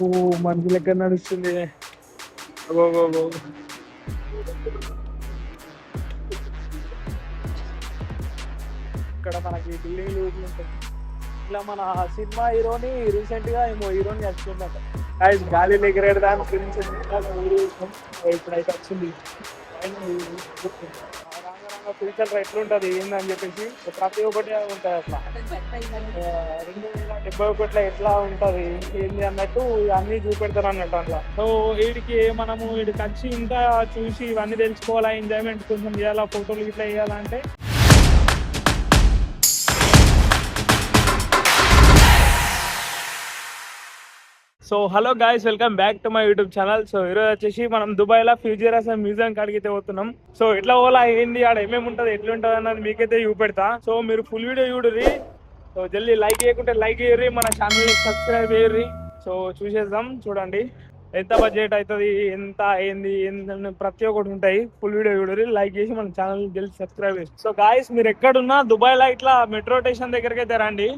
ఓ మనుషులు ఎక్కడ నడుస్తుంది. ఇక్కడ మనకి బిల్డింగ్లు ఉంటాయి. ఇట్లా మన సినిమా హీరోని రీసెంట్ గా ఏమో హీరోని చచ్చిపోయిందట. గాలి ఎగరేడు దాని గురించి ఇప్పుడైతే వచ్చింది. ఫ్యూచర్ ఎట్లుంటది ఏందని చెప్పేసి ప్రతి ఒక్కటి ఉంటుంది అట్లా. 2071 ఎట్లా ఉంటది ఏంది అన్నట్టు అన్ని చూపెడతారు అన్నట్టు అట్లా. సో వీడికి మనము వీడికి వచ్చి ఇంకా చూసి ఇవన్నీ తెలుసుకోవాలా, ఎంజాయ్మెంట్ కొంచెం చేయాలా, ఫోటోలు ఇట్లా వేయాలంటే so hello guys, welcome back to my YouTube channel. So ఈరోజు వచ్చేసి మనం దుబాయ్లో ఫ్యూచరస్ మ్యూజియం కాడికి పోతున్నాం. సో ఎట్లా పోలా ఏంది ఆడ ఏమేమి ఉంటుంది ఎట్లా ఉంటుంది అన్నది మీకైతే చూపెడతా. సో మీరు ఫుల్ వీడియో చూడుర్రి. సో జల్దీ లైక్ చేయకుంటే లైక్ చేయర్రి, మన ఛానల్ సబ్స్క్రైబ్ చేయర్రి. సో చూసేద్దాం, చూడండి ఎంత బడ్జెట్ అవుతుంది, ఎంత ఏంది ప్రతి ఒక్కటి ఉంటాయి. ఫుల్ వీడియో చూడరి, లైక్ చేసి మన ఛానల్ జల్దీ సబ్స్క్రైబ్ చేసి. సో గాయ్స్, మీరు ఎక్కడున్నా దుబాయ్లో ఇట్లా మెట్రో స్టేషన్ దగ్గరికి అయితే రండి.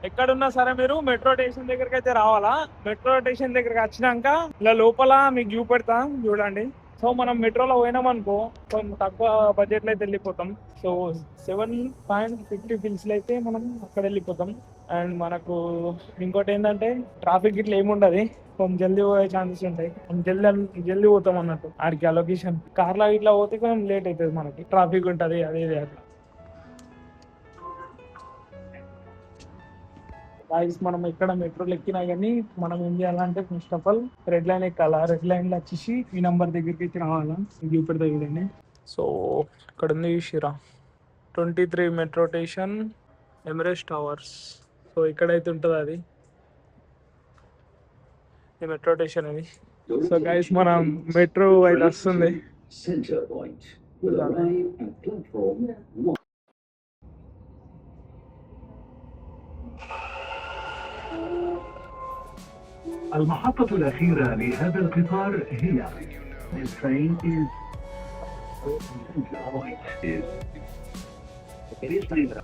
ఎక్కడున్నా సరే మీరు మెట్రో స్టేషన్ దగ్గరికి అయితే రావాలా. మెట్రో స్టేషన్ దగ్గరికి వచ్చినాక ఇలా లోపల మీకు చూపెడతా చూడండి. సో మనం మెట్రోలో పోయినాం అనుకో కొంచెం తక్కువ బడ్జెట్లో అయితే వెళ్ళిపోతాం. సో 7.50 బిల్స్లో అయితే మనం అక్కడ వెళ్ళిపోతాం. అండ్ మనకు ఇంకోటి ఏంటంటే ట్రాఫిక్ ఇట్లా ఏముండదు, కొంచెం జల్దీ పోయే ఛాన్సెస్ ఉంటాయి. జల్దీ పోతాం అన్నట్టు ఆడికి. ఆ లొకేషన్ కార్లో ఇట్లా పోతే కొంచెం లేట్ అవుతుంది, మనకి ట్రాఫిక్ ఉంటుంది అదే అట్లా. గాయ్స్, మనం ఎక్కడ మెట్రోలు ఎక్కినా కానీ మనం ఏం చేయాలంటే first of all red line ఎక్కాలా. రెడ్ లైన్ లో వచ్చేసి ఈ నెంబర్ దగ్గరికి అయితే రావాలా. చూపెడతా చూడండి. సో ఇక్కడ ఉంది sheera 23 metro station, ఎమరెస్ట్ towers. So ఇక్కడైతే ఉంటుంది అది, ఈ మెట్రో స్టేషన్ అది. సో గైస్, మనం మెట్రో అయితే వస్తుంది. المحطة الأخيرة لهذا القطار هي This train is it is named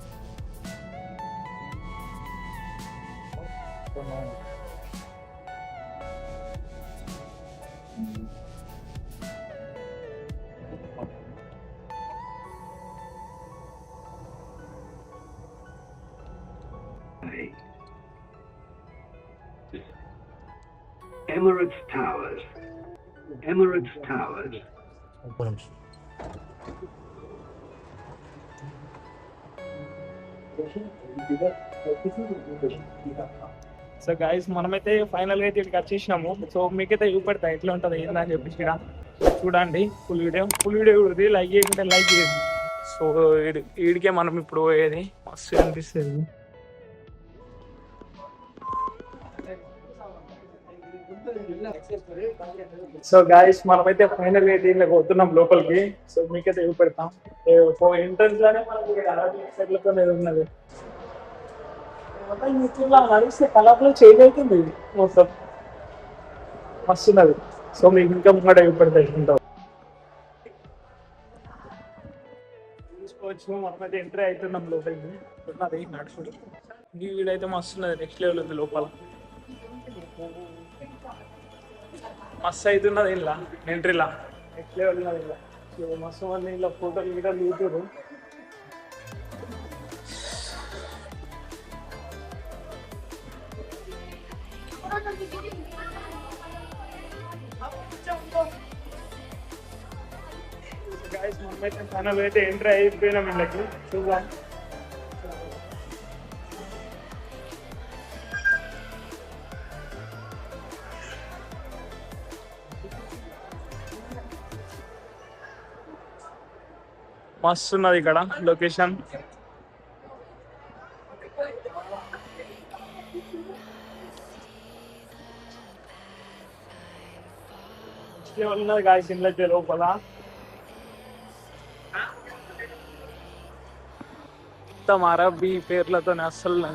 Emirates Towers. Emirates Towers. So guys, మనమైతే ఫైనల్ గా అయితే ఇక్కడికి వచ్చేసినాము. సో మీకైతే చూపెడతా ఎట్లా ఉంటుంది ఏందని చెప్పేసి. ఇక్కడ చూడండి ఫుల్ వీడియో చూడదు, లైక్ చేయకుంటే లైక్ చేయండి. సో వీడికే మనం ఇప్పుడు పోయేది, మస్తు అనిపిస్తుంది. సో గాయస్, మనమైతే ఫైనల్ గా దీనిలో పోతున్నాం లోపలికి. సో మీకైతే చూపెడతాం. ఎంట్రన్స్ లోనే మనకి ఉన్నది. నడిస్తే కలర్ లో చేంజ్ అవుతుంది మొత్తం, మస్తున్నది. సో మీకు ఇంకా ముంగట చూపెడతా ఉంటాం. చూసుకోవచ్చు, మనమైతే ఎంట్రీ అవుతున్నాం లోపలికి. ఉన్నది నడుచుకుంటూ వీడైతే మస్తున్నది, నెక్స్ట్ లెవెల్ ఉంది లోపల. మస్తు అవుతున్నది ఇలా ఎంట్రీలా, నెక్స్ట్ లెవెల్ ఉన్నది ఇలా. సో మస్తు మంది ఇలా ఫోటోలు గిటలు దిగుతారు. గైస్, మనమైతే ఛానల్ అయితే ఎంట్రీ అయిపోయినాం వీళ్ళకి. చూద్దాం. మస్తు ఉన్నది ఇక్కడ లొకేషన్. ఉన్నది గాయస్ ఇంట్లో లోపల. మొత్తం అరబీ పేర్లతో అస్సలు.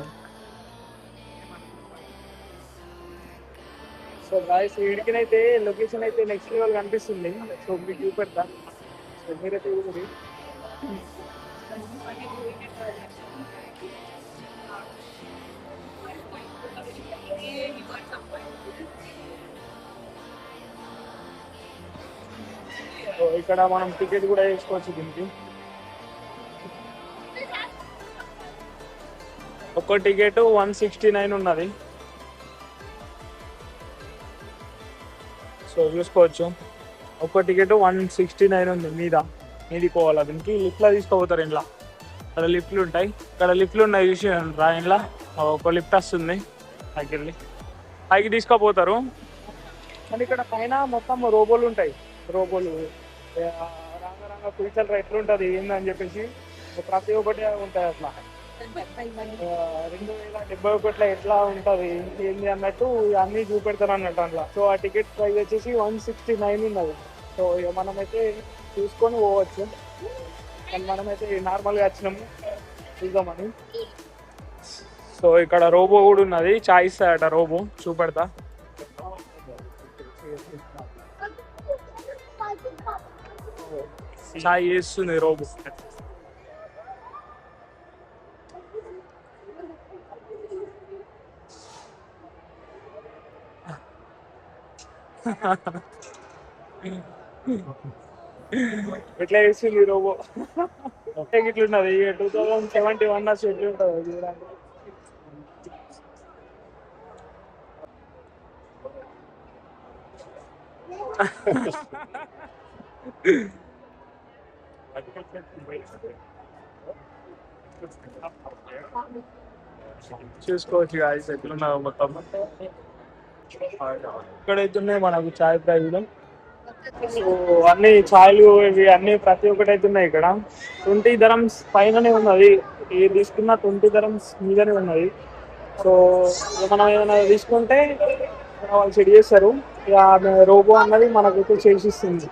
సో గాయస్, వీడికినైతే లొకేషన్ అయితే నెక్స్ట్ లెవెల్ కనిపిస్తుంది. సో మీకు చూపెడతా. సో మీరైతే చూడండి. ఇక్కడ మనం టికెట్ కూడా వేసుకోవచ్చు దీనికి. ఒక్కో టికెట్ 169 ఉన్నది. సో చూసుకోవచ్చు, ఒక్కో టికెట్ 169 ఉంది. మీది పోవాలి. దీనికి లిఫ్ట్లో తీసుకోపోతారు. ఇంట్లో అక్కడ లిఫ్ట్లు ఉంటాయి. ఇక్కడ లిఫ్ట్లు ఉన్నాయి చూసి రా. ఇంట్లో ఒక లిఫ్ట్ వస్తుంది పైకి తీసుకోపోతారు. అండ్ ఇక్కడ పైన మొత్తం రోబోలు ఉంటాయి. రోబోలు రాంగ ఫ్యూచర్ ఎట్లుంటుంది ఏందని చెప్పేసి ప్రతి ఒక్కటి ఉంటాయి. అట్లా 2071 ఎట్లా ఉంటుంది ఏంది అన్నట్టు అన్నీ చూపెడతారు అన్నట్టు అట్లా. సో ఆ టికెట్ ప్రైస్ వచ్చేసి 169 ఉన్నది. సో ఇక మనమైతే చూసుకొని పోవచ్చు. కానీ మనమైతే నార్మల్గా వచ్చినాము చూద్దామని. సో ఇక్కడ రోబో కూడా ఉన్నది. చాయ్ ఇస్తాడట రోబో, చూపెడతా. చాయ్ చేస్తుంది రోబో. ఎట్లా చేస్తుంది రోబో ఇట్లున్నది. 2071 ఎట్లుంటుంది చూడండి. చూసుకోవచ్చు గాయస్ ఎట్లున్నదో మొత్తం. ఇక్కడైతే మనకు చాయ్ ప్రైజ్లు. సో అన్ని ఛాయలు ఇవి అన్ని ప్రతి ఒక్కటి అయితే ఉన్నాయి. ఇక్కడ 20 dirhams పైననే ఉన్నది. ఏది తీసుకున్నా 20 dirhams మీదనే ఉన్నది. సో మనం ఏమైనా తీసుకుంటే వాళ్ళు సెట్ చేస్తారు. ఇక రోబో అన్నది మనకైతే చేసిస్తుంది.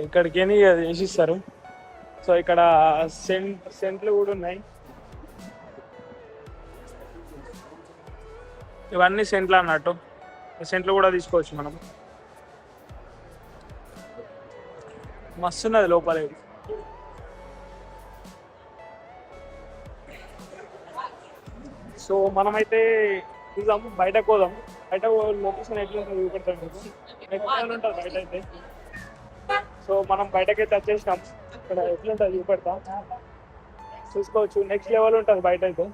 ఇక్కడికి చేసిస్తారు. సో ఇక్కడ సెంట్లు కూడా ఉన్నాయి. ఇవన్నీ సెంట్లు అన్నట్టు. సెంట్లు కూడా తీసుకోవచ్చు మనం. మస్తు ఉన్నది లోపల. సో మనమైతే చూద్దాం, బయటకు పోదాం. బయట లొకేషన్ ఎట్లుంటుంది చూపెడతాం మీకు. ఎట్లా ఉంటుంది బయట అయితే. సో మనం బయటకైతే వచ్చేసినాం. ఇక్కడ ఎట్లుంటుంది చూపెడతా, చూసుకోవచ్చు. నెక్స్ట్ లెవెల్ ఉంటుంది బయట అయితే.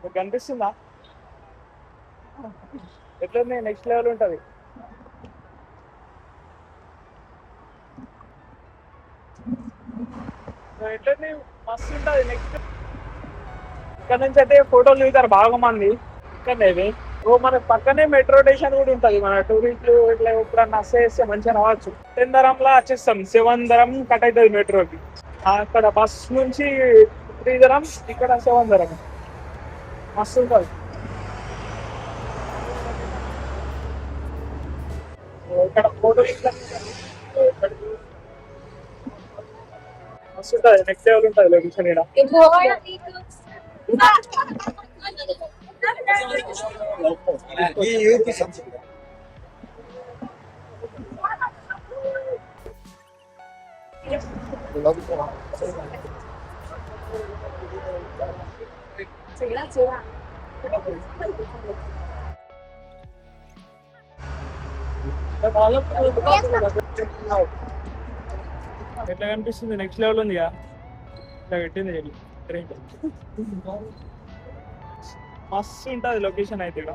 మీకు కనిపిస్తుందా ఎట్లుంది? నెక్స్ట్ లెవెల్ ఉంటుంది. ఎట్లుంది? మస్తు ఉంటుంది. నెక్స్ట్ ఇక్కడ నుంచి అయితే ఫోటోలు దిగుతారు బాగా మంది. ఇక్కడనే ఓ మన పక్కనే మెట్రో స్టేషన్ కూడా ఉంటుంది. మన టూరిస్టులు ఇట్లా ఎప్పుడన్నా చేస్తే మంచిగా రావచ్చు. 10 dirhamలా వచ్చేస్తాం. 7 dirham కట్ అవుతుంది మెట్రోకి. అక్కడ బస్ నుంచి 3 dirham, ఇక్కడ 7 dirham. మస్తు ఉంటుంది. ఇక్కడ ఫోటో మస్తు ఉంటుంది. నెక్స్ట్ లెవెల్ ఉంటుంది లొకేషన్ ఇక్కడ. ఎట్లా కనిపిస్తుంది? నెక్స్ట్ లెవెల్ ఉంది. ఇట్లా పెట్టింది మస్తు ఉంటుంది లొకేషన్ అయితే ఇక్కడ.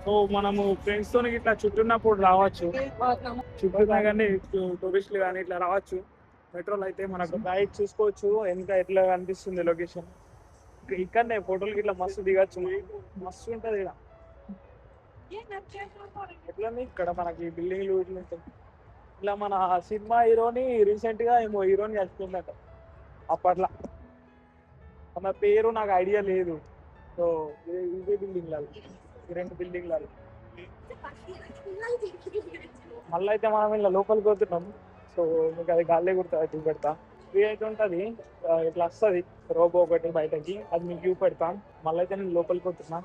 సో మనము ఫ్రెండ్స్ తో ఇట్లా చుట్టూన్నప్పుడు రావచ్చు. చుట్టూనా కానీ టూరిస్టులు కానీ ఇట్లా రావచ్చు. మెట్రోలో అయితే మనకు బైక్ చూసుకోవచ్చు ఇంకా ఎట్లా కనిపిస్తుంది లొకేషన్. ఇక్కడనే ఫోటోలకి ఇట్లా మస్తు దిగచ్చు. మస్తు ఉంటుంది ఇక్కడ. ఎట్లా ఇక్కడ మనకి బిల్డింగ్లు ఇట్లా ఉంటాయి. ఇలా మన సినిమా హీరోని రీసెంట్ గా ఏమో హీరోని చచ్చిపోయిందట అప్పట్లో. ఆమె పేరు నాకు ఐడియా లేదు. సో ఇదే బిల్డింగ్ లాగా, ఈ 2 బిల్డింగ్ లాగా. మళ్ళీ అయితే మనం ఇలా లోపలికి పోతున్నాం. సో మీకు అది గాల్లే కుడుతుంది, చూపెడతా. ఫ్రీ అయితే ఉంటుంది. ఇట్లా వస్తుంది రోబో ఒకటి బయటకి, అది మీకు చూపెడతా. మళ్ళీ అయితే నేను లోపలికి పోతున్నా.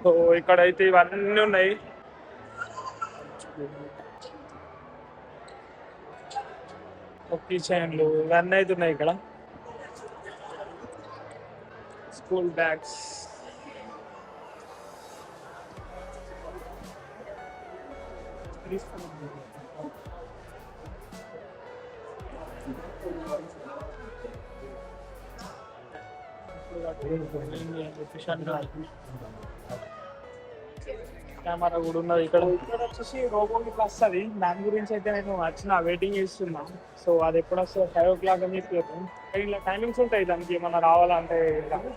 సో ఇక్కడైతే ఇవన్నీ ఉన్నాయి. ఒక్కీ చైన్లు ఇవన్నీ అయితే ఉన్నాయి ఇక్కడ. School bags. కెమెరా కూడా ఉన్నది ఇక్కడ. ఇక్కడ వచ్చేసి రోబో ఇట్లా వస్తుంది. దాని గురించి అయితే నేను వచ్చిన వెయిటింగ్ చేస్తున్నా. సో అది ఎప్పుడు వస్తుంది 5 o'clock అని చెప్పి ఇలా టైమింగ్స్ ఉంటాయి. దానికి ఏమన్నా రావాలంటే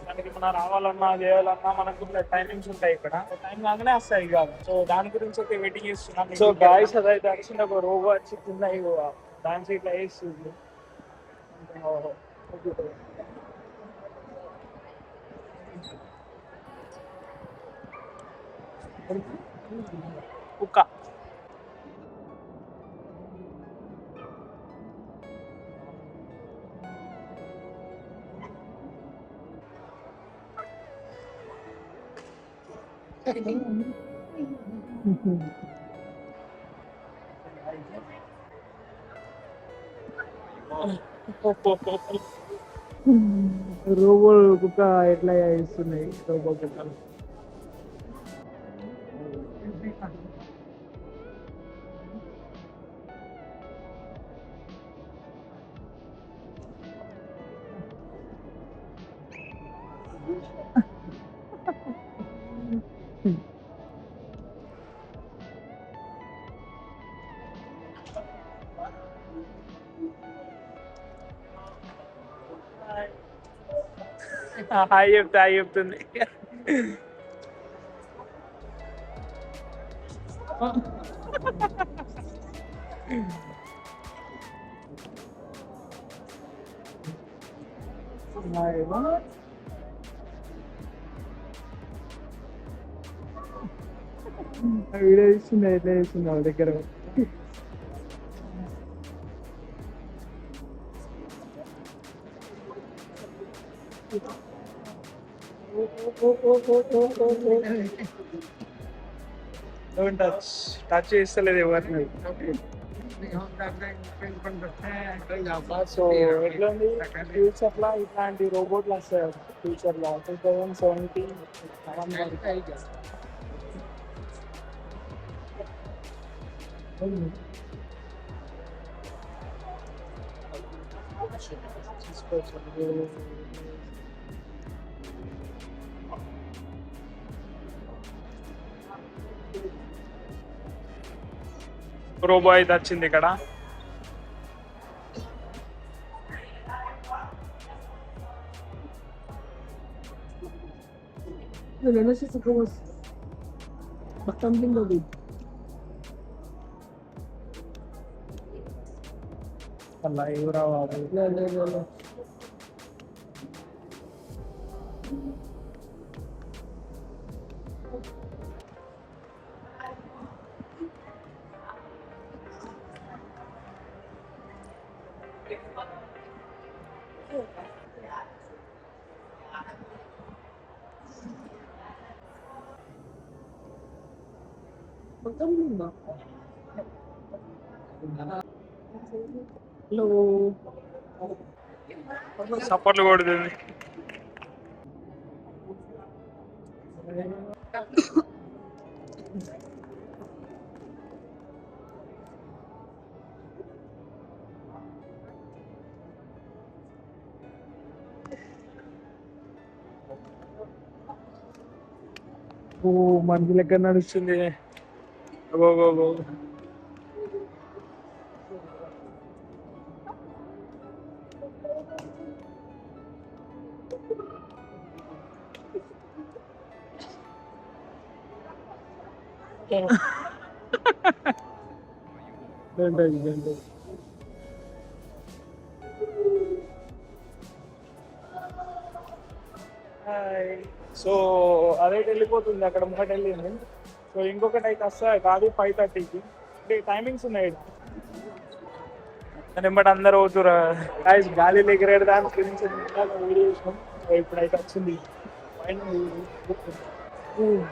దానికి ఏమన్నా రావాలన్నా చేయాలన్నా మనకు ఇట్లా టైమింగ్స్ ఉంటాయి ఇక్కడ. టైం కాగానే వస్తాయి కాదు. సో దాని గురించి అయితే వెయిటింగ్ చేస్తున్నాను. సో గాయస్ అదైతే వచ్చింది ఒక రోబో వచ్చి కింద దాని ఇట్లా వేస్తుంది. కుక్క రోబో కుక్క ఎట్లా ఇస్తున్నాయి రోబో కుక్కలు. హాయ్ చెప్తుంది. వీడియో ఇస్తుంది ఎట్లా చేస్తుంది వాళ్ళ దగ్గర. టచ్ చేస్తలేదు ఎవరిని. సో ఎట్లుంది ఫ్యూచర్ లో ఇట్లాంటి రోబోట్లు వస్తాయి ఫ్యూచర్ లో 2070. రోబో అయితే వచ్చింది ఇక్కడ. అలా ఎవరా బాబు. హలో సపోర్ట్లు కొడుతుంది. ఓ మనిషి లెక్క నడుస్తుంది. సో అదైతే వెళ్ళిపోతుంది అక్కడ ముంగట వెళ్ళింది. సో ఇంకొకటి అయితే వస్తాయి కాదు 5:30కి. అంటే టైమింగ్స్ ఉన్నాయి బట్ అందరూ అవుతురా గాలి ఎగిరేడు దాని గురించి వీడియో చేసినాం. ఇప్పుడైతే వచ్చింది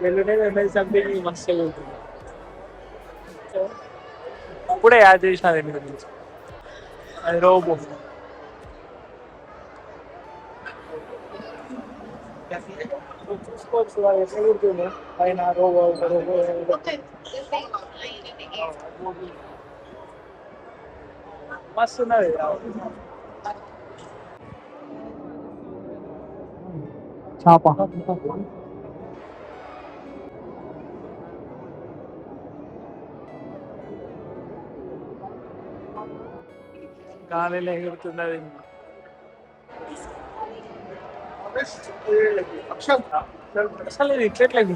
వెళ్ళునే సంథింగ్ మస్తు అవుతుంది. ఇప్పుడే యాడ్ చేసిన దీని గురించి. అది రోబో. చూసుకోవచ్చు అది ఎట్లా కుడుతుంది పైన రోబో రోబో. మస్తు ఉన్నది. చేప గాలిలో ఎగురుతున్నది. అసలు ఇది ఇట్లెట్లేదు.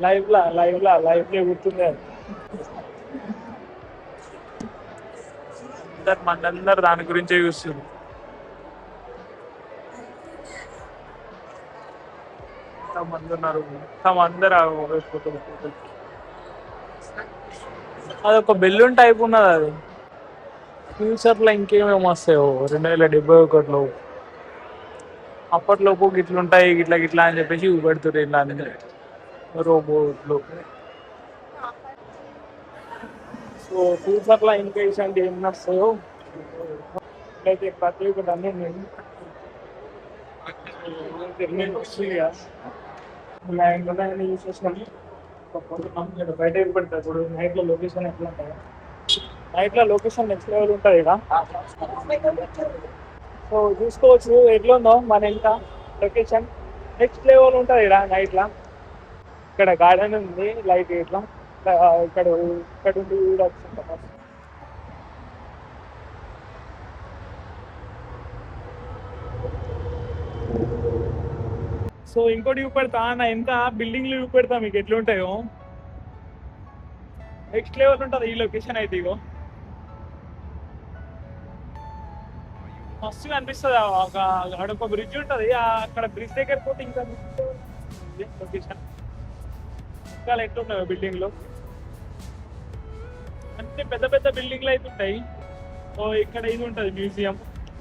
లైవ్ లో ఎగురుతుంది అది. అందరు దాని గురించే చూస్తుంది. మంది ఉన్నారు, అందరు అదొక బెలూన్ టైప్ ఉన్నది. అది ఫ్యూచర్ లో ఇంకేమేమి వస్తాయో 2071లో అప్పట్లోపు గిట్లుంటాయి గిట్లా గిట్లా అని చెప్పేసి పెడుతుంది ఇలా రోబోట్లు. సో ఫ్యూచర్ లో ఇంకా ఇలాంటి ఏం వస్తాయో అయితే ప్రతి ఒక్కటి అన్నీ వస్తుంది కదా. యూజ్ చేసినాము బయట పెడతారు. ఇప్పుడు నైట్ లో లొకేషన్ ఎట్లా ఉంటుంది, నైట్ లో లొకేషన్ నెక్స్ట్ లెవెల్ ఉంటుంది ఇక్కడ. సో చూసుకోవచ్చు ఎట్లా ఉందో మన ఇంకా లొకేషన్ నెక్స్ట్ లెవెల్ ఉంటుంది ఇక్కడ నైట్ లా. ఇక్కడ గార్డెన్ ఉంది లైట్ ఇట్లా ఇక్కడ ఉండి చూడొచ్చు. సో ఇంకోటి చూపెడతా నా ఎంత బిల్డింగ్లు చూపెడతా మీకు ఎట్లుంటాయో. నెక్స్ట్ లెవెల్ ఉంటుంది ఈ లొకేషన్ అయితే. ఇగో మస్తుగా అనిపిస్తుంది. అక్కడ బ్రిడ్జ్ ఉంటుంది, అక్కడ బ్రిడ్జ్ దగ్గర పోతే ఇంకా లొకేషన్ ఇంకా ఎట్లుంటాయి బిల్డింగ్లు అంటే పెద్ద పెద్ద బిల్డింగ్లు అయితే ఉంటాయి. సో ఇక్కడ ఇది ఉంటుంది మ్యూజియం,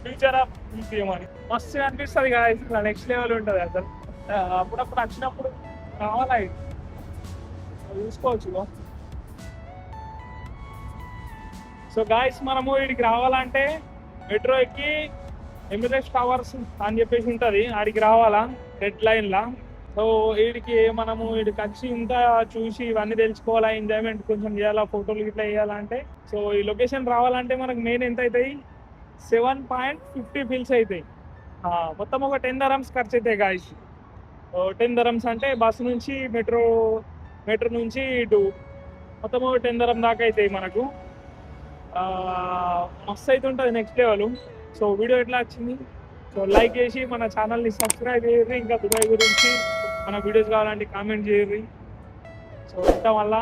ఫ్యూచర్ ఆఫ్ మ్యూజియం అని మస్తుగా అనిపిస్తుంది కదా. నెక్స్ట్ లెవెల్ ఉంటుంది అసలు. అప్పుడప్పుడు వచ్చినప్పుడు రావాలి చూసుకోవచ్చు. సో గాయస్ మనము వీడికి రావాలంటే మెట్రో ఎక్కి ఎమిరేట్స్ టవర్స్ అని చెప్పేసి ఉంటుంది, ఆడికి రావాలా రెడ్ లైన్లా. సో వీడికి మనము వీడికి వచ్చి ఇంకా చూసి ఇవన్నీ తెలుసుకోవాలా, ఎంజాయ్మెంట్ కొంచెం చేయాలా, ఫోటోలు ఇట్లా వేయాలంటే. సో ఈ లొకేషన్ రావాలంటే మనకు మెయిన్ ఎంత అవుతాయి, 7.50 ఫిల్స్ అవుతాయి. మొత్తం ఒక 10 dirhams ఖర్చు అవుతాయి గాయస్. 10 dirhams అంటే బస్సు నుంచి మెట్రో నుంచి ఇటు మొత్తం 10 dirhams దాకా అవుతాయి మనకు. మస్తు అయితే ఉంటుంది నెక్స్ట్ లెవెల్. సో వీడియో ఎట్లా వచ్చింది, సో లైక్ చేసి మన ఛానల్ని సబ్స్క్రైబ్ చేయరు. ఇంకా దుబాయ్ గురించి మన వీడియోస్ కావాలంటే కామెంట్ చేయరు. సో ఇంత వల్ల